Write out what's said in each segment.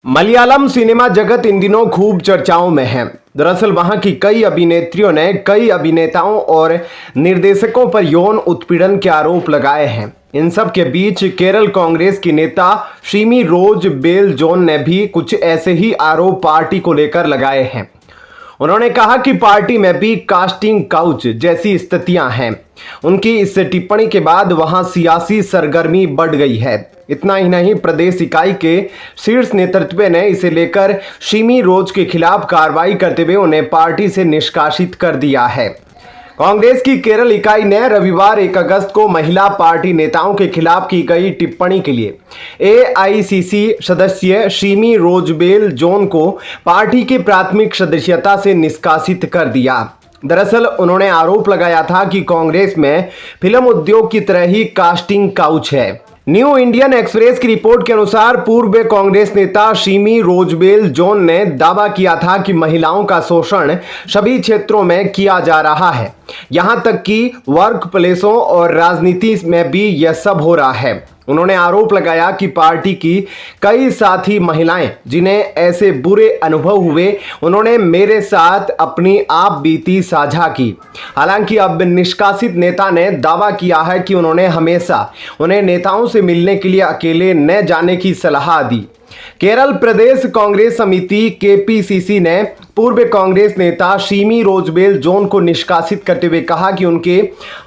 Malayalam cinema जगत इन दिनों खूब चर्चाओं में है। दरअसल वहां की कई अभिनेत्रियों ने कई अभिनेताओं और निर्देशकों पर यौन उत्पीड़न के आरोप लगाए हैं। इन सब के बीच केरल कांग्रेस की नेता शीमी रोज बेल जोन ने भी कुछ ऐसे ही आरोप पार्टी को लेकर लगाए हैं। उन्होंने कहा कि पार्टी में भी कास्टिंग काउच जैसी स्थितियां हैं। उनकी इस टिप्पणी के बाद वहां सियासी सरगर्मी बढ़ गई है। इतना ही नहीं, प्रदेश इकाई के शीर्ष नेतृत्व ने इसे लेकर शीमी रोज के खिलाफ कार्रवाई करते हुए उन्हें पार्टी से निष्कासित कर दिया है। कांग्रेस की केरल इकाई ने रविवार 1 अगस्त को महिला पार्टी नेताओं के खिलाफ की गई टिप्पणी के लिए एआईसीसी सदस्य शीमी रोजबेल जोन को पार्टी की प्राथमिक सदस्यता से निष्कासित कर दिया। दरअसल उन्होंने आरोप लगाया था कि कांग्रेस में फिल्म उद्योग की तरह ही कास्टिंग काउच है। न्यू इंडियन एक्सप्रेस की रिपोर्ट के अनुसार पूर्व कांग्रेस नेता शीमी रोजबेल जोन ने दावा किया था कि महिलाओं का शोषण सभी क्षेत्रों में किया जा रहा है, यहां तक कि वर्क प्लेसों और राजनीति में भी यह सब हो रहा है। उन्होंने आरोप लगाया कि पार्टी की कई साथी महिलाएं जिन्हें ऐसे बुरे अनुभव हुए, उन्होंने मेरे साथ अपनी आप बीती साझा की। हालांकि अब निष्कासित नेता ने दावा किया है कि उन्होंने हमेशा उन्हें नेताओं से मिलने के लिए अकेले न जाने की सलाह दी। केरल प्रदेश कांग्रेस समिति केपीसीसी ने पूर्व कांग्रेस नेता शीमी रोजबेल जोन को निष्कासित करते हुए कहा कि उनके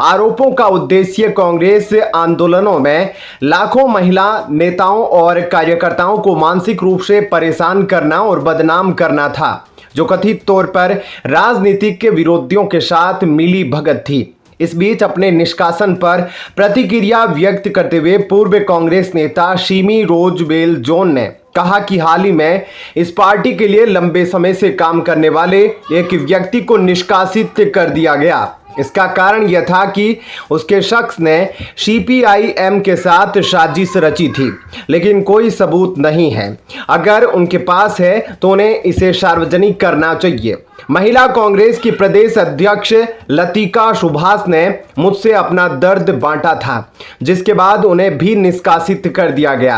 आरोपों का उद्देश्य कांग्रेस आंदोलनों में लाखों महिला नेताओं और कार्यकर्ताओं को मानसिक रूप से परेशान करना और बदनाम करना था, जो कथित तौर पर राजनीतिक के विरोधियों के साथ मिली भगत थी। इस बीच अपने निष्कासन पर प्रतिक्रिया व्यक्त करते हुए पूर्व कांग्रेस नेता शीमी रोजबेल जोन ने कहा कि हाल ही में इस पार्टी के लिए लंबे समय से काम करने वाले एक व्यक्ति को निष्कासित कर दिया गया। इसका कारण यह था कि उसके शख्स ने सीपीआईएम के साथ साजिश रची थी, लेकिन कोई सबूत नहीं है। अगर उनके पास है तो उन्हें इसे सार्वजनिक करना चाहिए। महिला कांग्रेस की प्रदेश अध्यक्ष लतिका सुभाष ने मुझसे अपना दर्द बांटा था, जिसके बाद उन्हें भी निष्कासित कर दिया गया।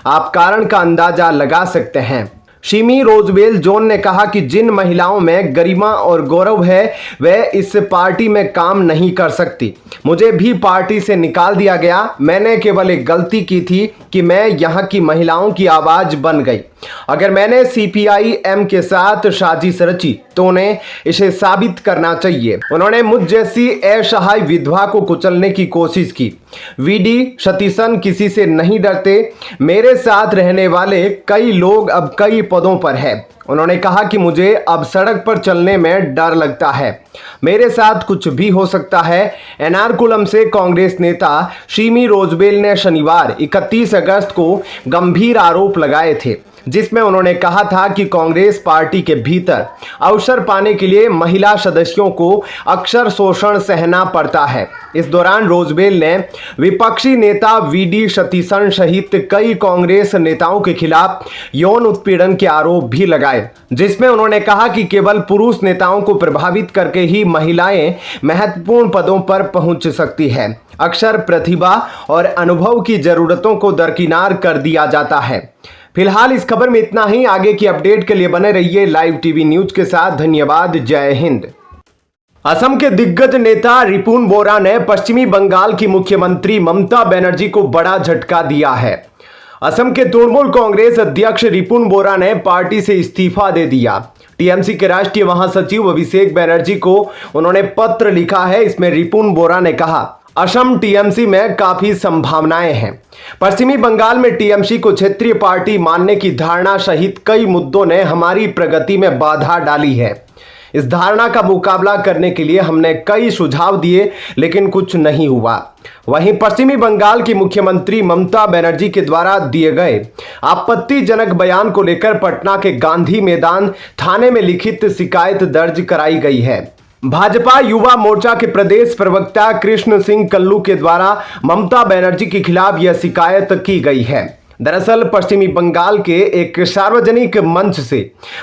आप कारण का अंदाजा लगा सकते हैं। शीमी रोजबेल जोन ने कहा कि जिन महिलाओं में गरिमा और गौरव है वह इस पार्टी में काम नहीं कर सकती। मुझे भी पार्टी से निकाल दिया गया। मैंने केवल एक गलती की थी कि मैं यहाँ की महिलाओं की आवाज़ बन गई। अगर मैंने सीपीआईएम के साथ साजिश रची तो उन्हें इसे साबित करना चाहिए। उन्होंने मुझ जैसी असहाय विधवा को कुचलने की कोशिश की। वीडी सतीशन किसी से नहीं डरते। मेरे साथ रहने वाले कई लोग अब कई पदों पर हैं। उन्होंने कहा कि मुझे अब सड़क पर चलने में डर लगता है। मेरे साथ कुछ भी हो सकता है। एर्नाकुलम से कांग्रेस नेता शीमी रोजबेल ने शनिवार 31 अगस्त को गंभीर आरोप लगाए थे, जिसमें उन्होंने कहा था कि कांग्रेस पार्टी के भीतर अवसर पाने के लिए महिला सदस्यों को अक्सर शोषण सहना पड़ता है। इस दौरान रोजबेल ने विपक्षी नेता वीडी सतीशन सहित कई कांग्रेस नेताओं के खिलाफ यौन उत्पीड़न के आरोप भी लगाए, जिसमें उन्होंने कहा कि केवल पुरुष नेताओं को प्रभावित करके ही महिलाएं महत्वपूर्ण पदों पर पहुंच सकती है। अक्सर प्रतिभा और अनुभव की जरूरतों को दरकिनार कर दिया जाता है। फिलहाल इस खबर में इतना ही। आगे की अपडेट के लिए बने रहिए लाइव टीवी न्यूज के साथ। धन्यवाद। जय हिंद। असम के दिग्गज नेता रिपुन बोरा ने पश्चिमी बंगाल की मुख्यमंत्री ममता बनर्जी को बड़ा झटका दिया है। असम के तृणमूल कांग्रेस अध्यक्ष रिपुन बोरा ने पार्टी से इस्तीफा दे दिया। टीएमसी के राष्ट्रीय महासचिव अभिषेक बनर्जी को उन्होंने पत्र लिखा है। इसमें रिपुन बोरा ने कहा, असम टीएमसी में काफी संभावनाएं हैं। पश्चिमी बंगाल में टीएमसी को क्षेत्रीय पार्टी मानने की धारणा सहित कई मुद्दों ने हमारी प्रगति में बाधा डाली है। इस धारणा का मुकाबला करने के लिए हमने कई सुझाव दिए, लेकिन कुछ नहीं हुआ। वहीं पश्चिमी बंगाल की मुख्यमंत्री ममता बनर्जी के द्वारा दिए गए आपत्तिजनक बयान को लेकर पटना के गांधी मैदान थाने में लिखित शिकायत दर्ज कराई गई है। भाजपा युवा मोर्चा के प्रदेश प्रवक्ता कृष्ण सिंह कल्लू के द्वारा ममता बनर्जी के खिलाफ यह शिकायत की गई है। दरअसल पश्चिमी बंगाल के एक सार्वजनिक मंच से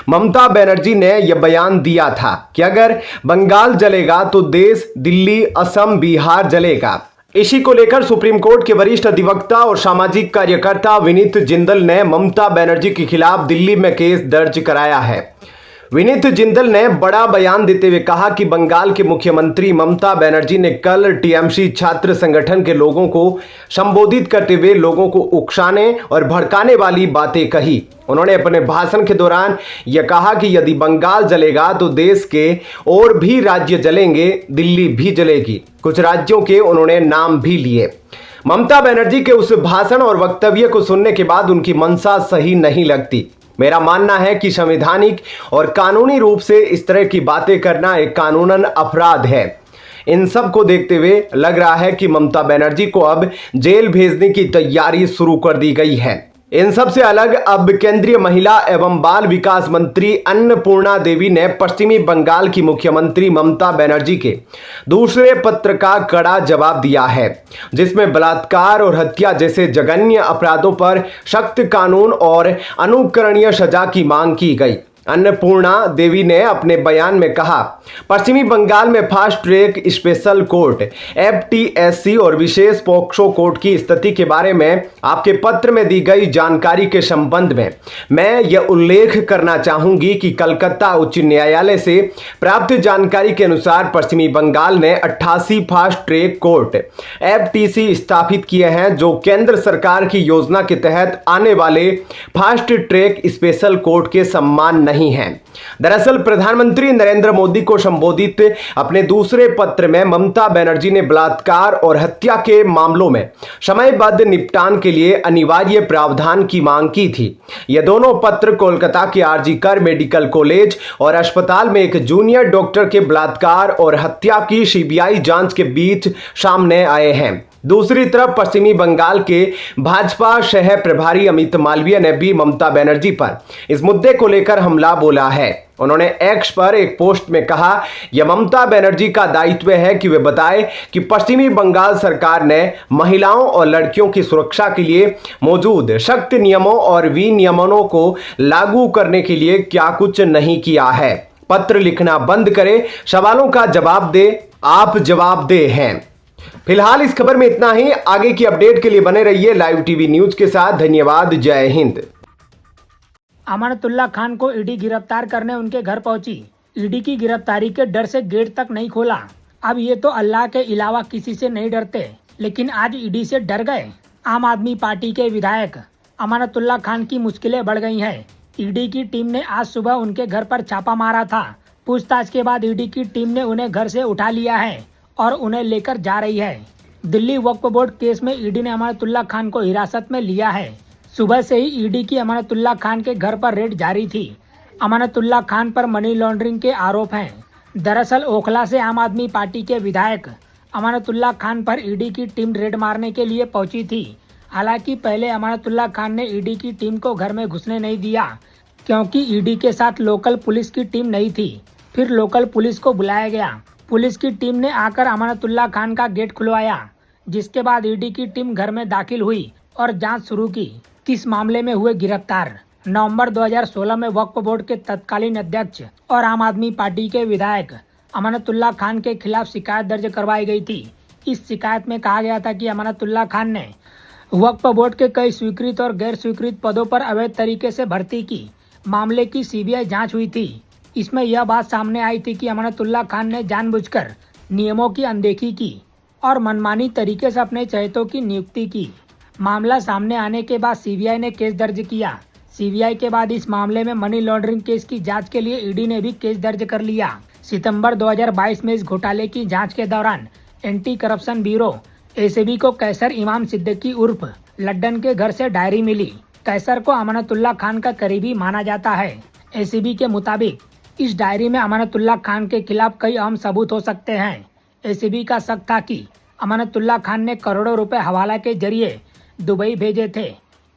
ममता बनर्जी ने यह बयान दिया था कि अगर बंगाल जलेगा तो देश, दिल्ली, असम, बिहार जलेगा। इसी को लेकर सुप्रीम कोर्ट के वरिष्ठ अधिवक्ता और सामाजिक कार्यकर्ता विनीत जिंदल ने ममता बनर्जी के खिलाफ दिल्ली में केस दर्ज कराया है। विनीत जिंदल ने बड़ा बयान देते हुए कहा कि बंगाल के मुख्यमंत्री ममता बनर्जी ने कल टीएमसी छात्र संगठन के लोगों को संबोधित करते हुए लोगों को उकसाने और भड़काने वाली बातें कही। उन्होंने अपने भाषण के दौरान यह कहा कि यदि बंगाल जलेगा तो देश के और भी राज्य जलेंगे, दिल्ली भी जलेगी। कुछ राज्यों के उन्होंने नाम भी लिए। ममता बनर्जी के उस भाषण और वक्तव्य को सुनने के बाद उनकी मंशा सही नहीं लगती। मेरा मानना है कि संवैधानिक और कानूनी रूप से इस तरह की बातें करना एक कानूनन अपराध है। इन सब को देखते हुए लग रहा है कि ममता बनर्जी को अब जेल भेजने की तैयारी शुरू कर दी गई है। इन सब से अलग अब केंद्रीय महिला एवं बाल विकास मंत्री अन्नपूर्णा देवी ने पश्चिमी बंगाल की मुख्यमंत्री ममता बनर्जी के दूसरे पत्र का कड़ा जवाब दिया है, जिसमें बलात्कार और हत्या जैसे जघन्य अपराधों पर सख्त कानून और अनुकरणीय सजा की मांग की गई। अन्नपूर्णा देवी ने अपने बयान में कहा, पश्चिमी बंगाल में fast track special court FTSC और विशेष पॉक्सो कोर्ट की स्थिति के बारे में आपके पत्र में दी गई जानकारी के संबंध में मैं यह उल्लेख करना चाहूंगी कि कलकत्ता उच्च न्यायालय से प्राप्त जानकारी के अनुसार पश्चिमी बंगाल ने 88 फास्ट ट्रैक कोर्ट FTC स्थापित किए हैं, जो केंद्र सरकार की योजना के तहत आने वाले फास्ट ट्रैक स्पेशल कोर्ट के सम्मान नहीं है। दरअसल प्रधानमंत्री नरेंद्र मोदी को संबोधित अपने दूसरे पत्र में ममता बनर्जी ने बलात्कार और हत्या के मामलों में समयबद्ध निपटान के लिए अनिवार्य प्रावधान की मांग की थी। ये दोनों पत्र कोलकाता के आरजी कर मेडिकल कॉलेज और अस्पताल में एक जूनियर डॉक्टर के बलात्कार और हत्या की CBI जांच के बीच सामने आए हैं। दूसरी तरफ पश्चिमी बंगाल के भाजपा शहर प्रभारी अमित मालवीय ने भी ममता बनर्जी पर इस मुद्दे को लेकर हमला बोला है। उन्होंने एक्स पर एक पोस्ट में कहा, यह ममता बनर्जी का दायित्व है कि वे बताए कि पश्चिमी बंगाल सरकार ने महिलाओं और लड़कियों की सुरक्षा के लिए मौजूद सख्त नियमों और विनियमनों को लागू करने के लिए क्या कुछ नहीं किया है। पत्र लिखना बंद करें, सवालों का जवाब दे, आप जवाब दे हैं। फिलहाल इस खबर में इतना ही। आगे की अपडेट के लिए बने रहिए लाइव टीवी न्यूज के साथ। धन्यवाद। जय हिंद। अमानतुल्लाह खान को ईडी गिरफ्तार करने उनके घर पहुंची। ईडी की गिरफ्तारी के डर से गेट तक नहीं खोला। अब ये तो अल्लाह के अलावा किसी से नहीं डरते, लेकिन आज ईडी से डर गए। आम आदमी पार्टी के विधायक अमानतुल्लाह खान की मुश्किलें बढ़ गई हैं। ईडी की टीम ने आज सुबह उनके घर पर छापा मारा था। पूछताछ के बाद ईडी की टीम ने उन्हें घर से उठा लिया है और उन्हें लेकर जा रही है। दिल्ली वक्फ बोर्ड केस में ईडी ने अमानतुल्लाह खान को हिरासत में लिया है। सुबह से ही ईडी की अमानतुल्लाह खान के घर पर रेड जारी थी। अमानतुल्लाह खान पर मनी लॉन्ड्रिंग के आरोप हैं। दरअसल ओखला से आम आदमी पार्टी के विधायक अमानतुल्लाह खान पर ईडी की टीम रेड मारने के लिए पहुंची थी। हालांकि पहले अमानतुल्लाह खान ने ईडी की टीम को घर में घुसने नहीं दिया, क्योंकि ईडी के साथ लोकल पुलिस की टीम नहीं थी। फिर लोकल पुलिस को बुलाया गया। पुलिस की टीम ने आकर अमानतुल्लाह खान का गेट खुलवाया, जिसके बाद ईडी की टीम घर में दाखिल हुई और जांच शुरू की। किस मामले में हुए गिरफ्तार? नवंबर 2016 में वक्फ बोर्ड के तत्कालीन अध्यक्ष और आम आदमी पार्टी के विधायक अमानतुल्लाह खान के खिलाफ शिकायत दर्ज करवाई गई थी। इस शिकायत में कहा गया था कि अमानतुल्लाह खान ने वक्फ बोर्ड के कई स्वीकृत और गैर स्वीकृत पदों पर अवैध तरीके से भर्ती की। मामले की CBI जांच हुई थी। इसमें यह बात सामने आई थी कि अमानतुल्लाह खान ने जानबूझकर नियमों की अनदेखी की और मनमानी तरीके से अपने चहेतों की नियुक्ति की। मामला सामने आने के बाद CBI ने केस दर्ज किया। CBI के बाद इस मामले में मनी लॉन्ड्रिंग केस की जांच के लिए ईडी ने भी केस दर्ज कर लिया। सितंबर 2022 में इस घोटाले की जांच के दौरान एंटी करप्शन ब्यूरो ACB को कैसर इमाम सिद्दीकी उर्फ लड्डन के घर से डायरी मिली। कैसर को अमानतुल्लाह खान का करीबी माना जाता है। ACB के मुताबिक इस डायरी में अमानतुल्लाह खान के खिलाफ कई अहम सबूत हो सकते हैं। ACB का शक था कि अमानतुल्लाह खान ने करोड़ों रुपए हवाला के जरिए दुबई भेजे थे।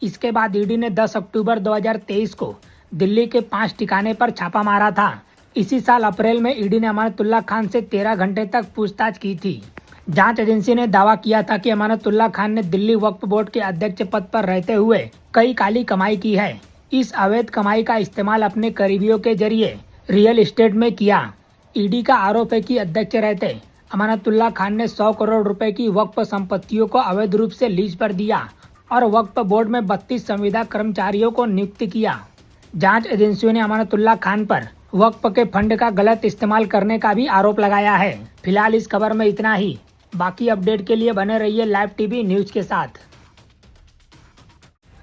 इसके बाद ईडी ने 10 अक्टूबर 2023 को दिल्ली के 5 ठिकाने पर छापा मारा था। इसी साल अप्रैल में ईडी ने अमानतुल्लाह खान से 13 घंटे तक पूछताछ की थी। जांच एजेंसी ने दावा किया था कि अमानतुल्लाह खान ने दिल्ली वक्फ बोर्ड के अध्यक्ष पद पर रहते हुए कई काली कमाई की है। इस अवैध कमाई का इस्तेमाल अपने करीबियों के जरिए रियल एस्टेट में किया। ईडी का आरोप है कि अध्यक्ष रहते अमानतुल्लाह खान ने 100 करोड़ रुपए की वक्फ संपत्तियों को अवैध रूप से लीज पर दिया और वक्फ बोर्ड में 32 संविदा कर्मचारियों को नियुक्त किया। जांच एजेंसियों ने अमानतुल्लाह खान पर वक्फ के फंड का गलत इस्तेमाल करने का भी आरोप लगाया है। फिलहाल इस खबर में इतना ही। बाकी अपडेट के लिए बने रहिए लाइव टीवी न्यूज के साथ।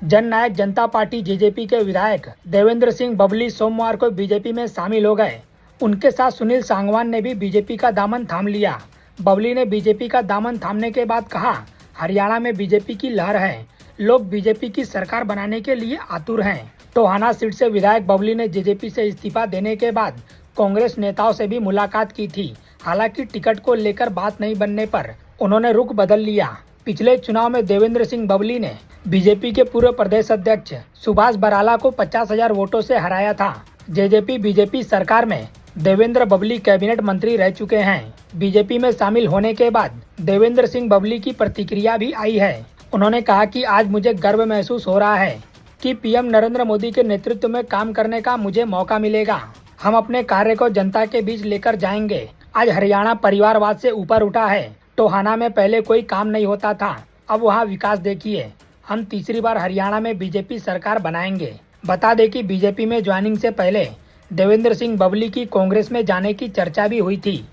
जननायक जनता पार्टी जेजेपी के विधायक देवेंद्र सिंह बबली सोमवार को बीजेपी में शामिल हो गए। उनके साथ सुनील सांगवान ने भी बीजेपी का दामन थाम लिया। बबली ने बीजेपी का दामन थामने के बाद कहा, हरियाणा में बीजेपी की लहर है, लोग बीजेपी की सरकार बनाने के लिए आतुर हैं। टोहाना सीट से विधायक बबली ने जेजेपी से इस्तीफा देने के बाद कांग्रेस नेताओं से भी मुलाकात की थी। हालांकि टिकट को लेकर बात नहीं बनने पर उन्होंने रुख बदल लिया। पिछले चुनाव में देवेंद्र सिंह बबली ने बीजेपी के पूर्व प्रदेश अध्यक्ष सुभाष बराला को 50,000 वोटों से हराया था। जेजेपी बीजेपी सरकार में देवेंद्र बबली कैबिनेट मंत्री रह चुके हैं। बीजेपी में शामिल होने के बाद देवेंद्र सिंह बबली की प्रतिक्रिया भी आई है। उन्होंने कहा कि आज मुझे गर्व महसूस हो रहा है कि पीएम नरेंद्र मोदी के नेतृत्व में काम करने का मुझे मौका मिलेगा। हम अपने कार्य को जनता के बीच लेकर जाएंगे। आज हरियाणा परिवारवाद से ऊपर उठा है। टोहाना में पहले कोई काम नहीं होता था, अब वहाँ विकास देखिए। हम तीसरी बार हरियाणा में बीजेपी सरकार बनाएंगे। बता दें कि बीजेपी में ज्वाइनिंग से पहले देवेंद्र सिंह बबली की कांग्रेस में जाने की चर्चा भी हुई थी।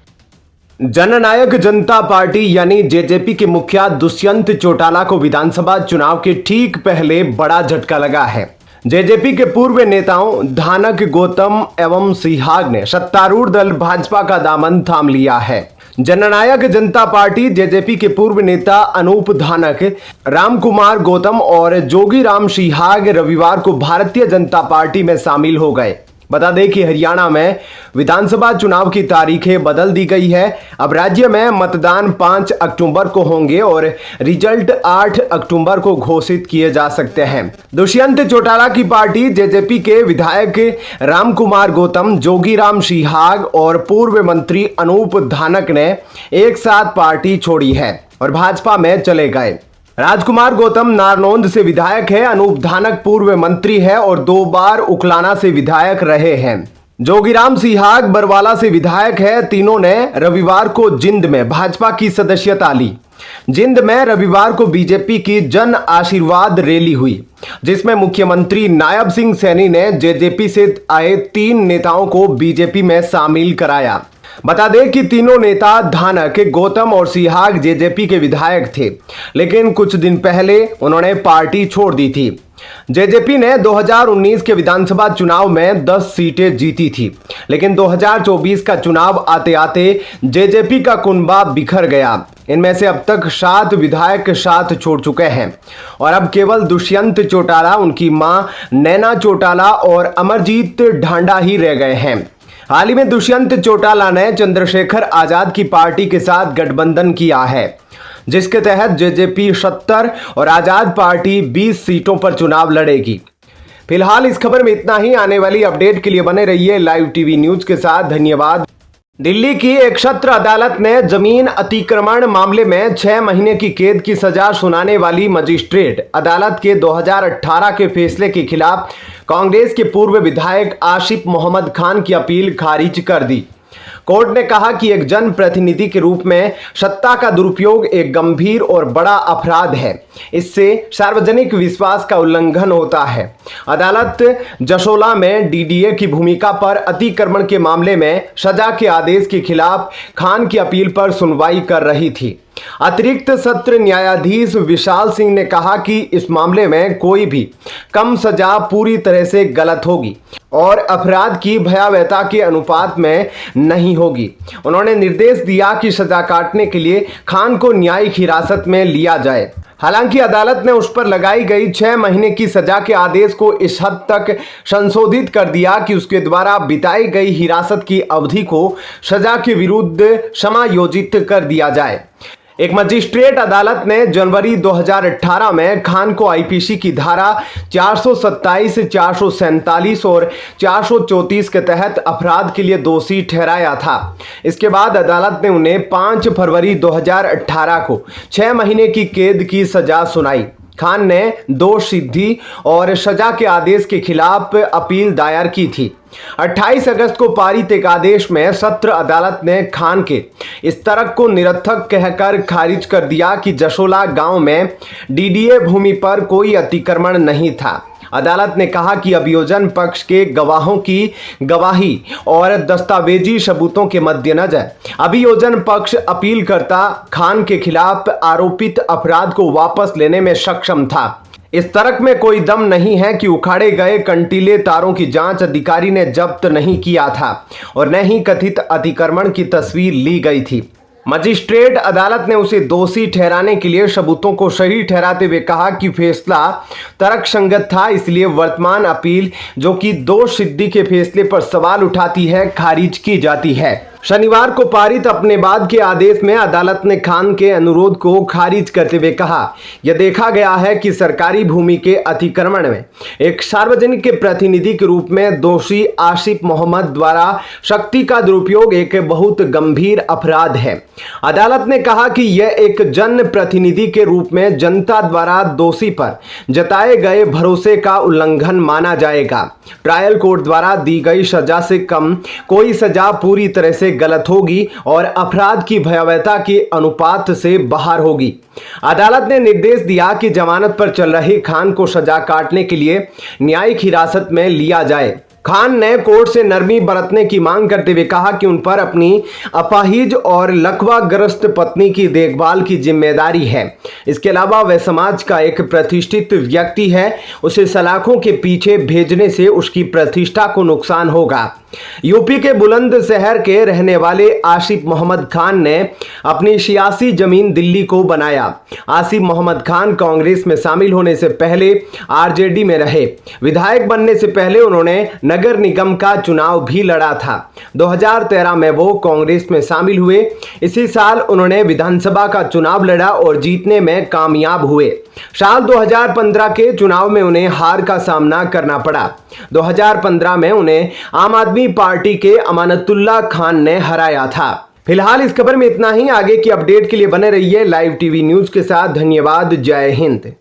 जननायक जनता पार्टी यानी जेजेपी के मुखिया दुष्यंत चौटाला को विधानसभा चुनाव के ठीक पहले बड़ा झटका लगा है। जेजेपी के पूर्व नेताओं धानक गौतम एवं सिहाग ने सत्तारूढ़ दल भाजपा का दामन थाम लिया है। जननायक जनता पार्टी जेजेपी के पूर्व नेता अनूप धानक, रामकुमार गौतम और जोगीराम सिहाग रविवार को भारतीय जनता पार्टी में शामिल हो गए। बता दें कि हरियाणा में विधानसभा चुनाव की तारीखें बदल दी गई है। अब राज्य में मतदान 5 अक्टूबर को होंगे और रिजल्ट 8 अक्टूबर को घोषित किए जा सकते हैं। दुष्यंत चौटाला की पार्टी जेजेपी के विधायक रामकुमार गौतम, जोगीराम सिहाग और पूर्व मंत्री अनूप धानक ने एक साथ पार्टी छोड़ी है और भाजपा में चले गए। राजकुमार गौतम नारनौंद से विधायक है, अनूप धानक पूर्व मंत्री है और 2 बार उकलाना से विधायक रहे हैं। जोगीराम सिहाग बरवाला से विधायक है। तीनों ने रविवार को जिंद में भाजपा की सदस्यता ली। जिंद में रविवार को बीजेपी की जन आशीर्वाद रैली हुई, जिसमें मुख्यमंत्री नायब सिंह सैनी ने जेजेपी से आए 3 नेताओं को बीजेपी में शामिल कराया। बता दें कि तीनों नेता धानक, गौतम और सिहाग जेजेपी के विधायक थे, लेकिन कुछ दिन पहले उन्होंने पार्टी छोड़ दी थी। जेजेपी ने 2019 के विधानसभा चुनाव में 10 सीटें जीती थी, लेकिन 2024 का चुनाव आते आते जेजेपी का कुनबा बिखर गया। इनमें से अब तक 7 विधायक साथ छोड़ चुके हैं और अब केवल दुष्यंत चौटाला, उनकी मां नैना चौटाला और अमरजीत ढांडा ही रह गए हैं। हाल ही में दुष्यंत चौटाला ने चंद्रशेखर आजाद की पार्टी के साथ गठबंधन किया है, जिसके तहत जेजेपी 70 और आजाद पार्टी 20 सीटों पर चुनाव लड़ेगी। फिलहाल इस खबर में इतना ही। आने वाली अपडेट के लिए बने रहिए लाइव टीवी न्यूज के साथ। धन्यवाद। दिल्ली की एक सत्र अदालत ने जमीन अतिक्रमण मामले में 6 महीने की कैद की सजा सुनाने वाली मजिस्ट्रेट अदालत के 2018 के फैसले के खिलाफ कांग्रेस के पूर्व विधायक आसिफ मोहम्मद खान की अपील खारिज कर दी। कोर्ट ने कहा कि एक जनप्रतिनिधि के रूप में सत्ता का दुरुपयोग एक गंभीर और बड़ा अपराध है। इससे सार्वजनिक विश्वास का उल्लंघन होता है। अदालत जशोला में डीडीए की भूमिका पर अतिक्रमण के मामले में सजा के आदेश के खिलाफ खान की अपील पर सुनवाई कर रही थी। अतिरिक्त सत्र न्यायाधीश विशाल सिंह ने कहा कि इस मामले में कोई भी कम सजा पूरी तरह से गलत होगी और अपराध की भयावहता के अनुपात में नहीं होगी। उन्होंने निर्देश दिया कि सजा काटने के लिए खान को न्यायिक हिरासत में लिया जाए। हालांकि अदालत ने उस पर लगाई गई 6 महीने की सजा के आदेश को इस हद तक संशोधित कर दिया कि उसके द्वारा बिताई गई हिरासत की अवधि को सजा के विरुद्ध समायोजित कर दिया जाए। एक मजिस्ट्रेट अदालत ने जनवरी 2018 में खान को आईपीसी की धारा 427, 447 और 434 के तहत अपराध के लिए दोषी ठहराया था। इसके बाद अदालत ने उन्हें 5 फरवरी 2018 को 6 महीने की कैद की सजा सुनाई। खान ने दोष सिद्धि और सजा के आदेश के खिलाफ अपील दायर की थी। 28 अगस्त को पारित एक आदेश में सत्र अदालत ने खान के इस तर्क को निरर्थक कहकर खारिज कर दिया कि जशोला गांव में डीडीए भूमि पर कोई अतिक्रमण नहीं था। अदालत ने कहा कि अभियोजन पक्ष के गवाहों की गवाही और दस्तावेजी सबूतों के मद्देनजर अभियोजन पक्ष अपीलकर्ता खान के खिलाफ आरोपित अपराध को वापस लेने में सक्षम था। इस तर्क में कोई दम नहीं है कि उखाड़े गए कंटीले तारों की जांच अधिकारी ने जब्त नहीं किया था और न ही कथित अतिक्रमण की तस्वीर ली गई थी। मजिस्ट्रेट अदालत ने उसे दोषी ठहराने के लिए सबूतों को सही ठहराते हुए कहा कि फैसला तर्कसंगत था, इसलिए वर्तमान अपील जो कि दोष सिद्धि के फैसले पर सवाल उठाती है, खारिज की जाती है। शनिवार को पारित अपने बाद के आदेश में अदालत ने खान के अनुरोध को खारिज करते हुए कहा, यह देखा गया है कि सरकारी भूमि के अतिक्रमण में एक सार्वजनिक के प्रतिनिधि के रूप में दोषी आसिफ मोहम्मद द्वारा शक्ति का दुरुपयोग एक बहुत गंभीर अपराध है। अदालत ने कहा कि यह एक जन प्रतिनिधि के रूप में जनता द्वारा दोषी पर जताए गए भरोसे का उल्लंघन माना जाएगा। ट्रायल कोर्ट द्वारा दी गई सजा से कम कोई सजा पूरी तरह से गलत होगी और अपराध की भयावहता के अनुपात से बाहर होगी। अदालत ने निर्देश दिया कि जमानत पर चल रहे खान को सजा काटने के लिए न्यायिक हिरासत में लिया जाए। खान ने कोर्ट से नरमी बरतने की मांग करते हुए कहा कि उन पर अपनी अपाहिज और लकवाग्रस्त पत्नी की देखभाल की जिम्मेदारी है। इसके अलावा वह समाज का एक प्रतिष्ठित व्यक्ति है, उसे सलाखों के पीछे भेजने से उसकी प्रतिष्ठा को नुकसान होगा। यूपी के बुलंदशहर के रहने वाले आसिफ मोहम्मद खान ने अपनी सियासी जमीन दिल्ली को बनाया। आसिफ मोहम्मद खान कांग्रेस में शामिल होने से पहले आरजेडी में रहे। विधायक बनने से पहले उन्होंने नगर निगम का चुनाव भी लड़ा था। 2013 में वो कांग्रेस में शामिल हुए। इसी साल उन्होंने विधानसभा का चुनाव लड़ा और जीतने में कामयाब हुए। साल 2015 के चुनाव में उन्हें हार का सामना करना पड़ा। 2015 में उन्हें आम आदमी पार्टी के अमानतुल्लाह खान ने हराया था। फिलहाल इस खबर में इतना ही। आगे की अपडेट के लिए बने रहिए लाइव टीवी न्यूज के साथ। धन्यवाद। जय हिंद।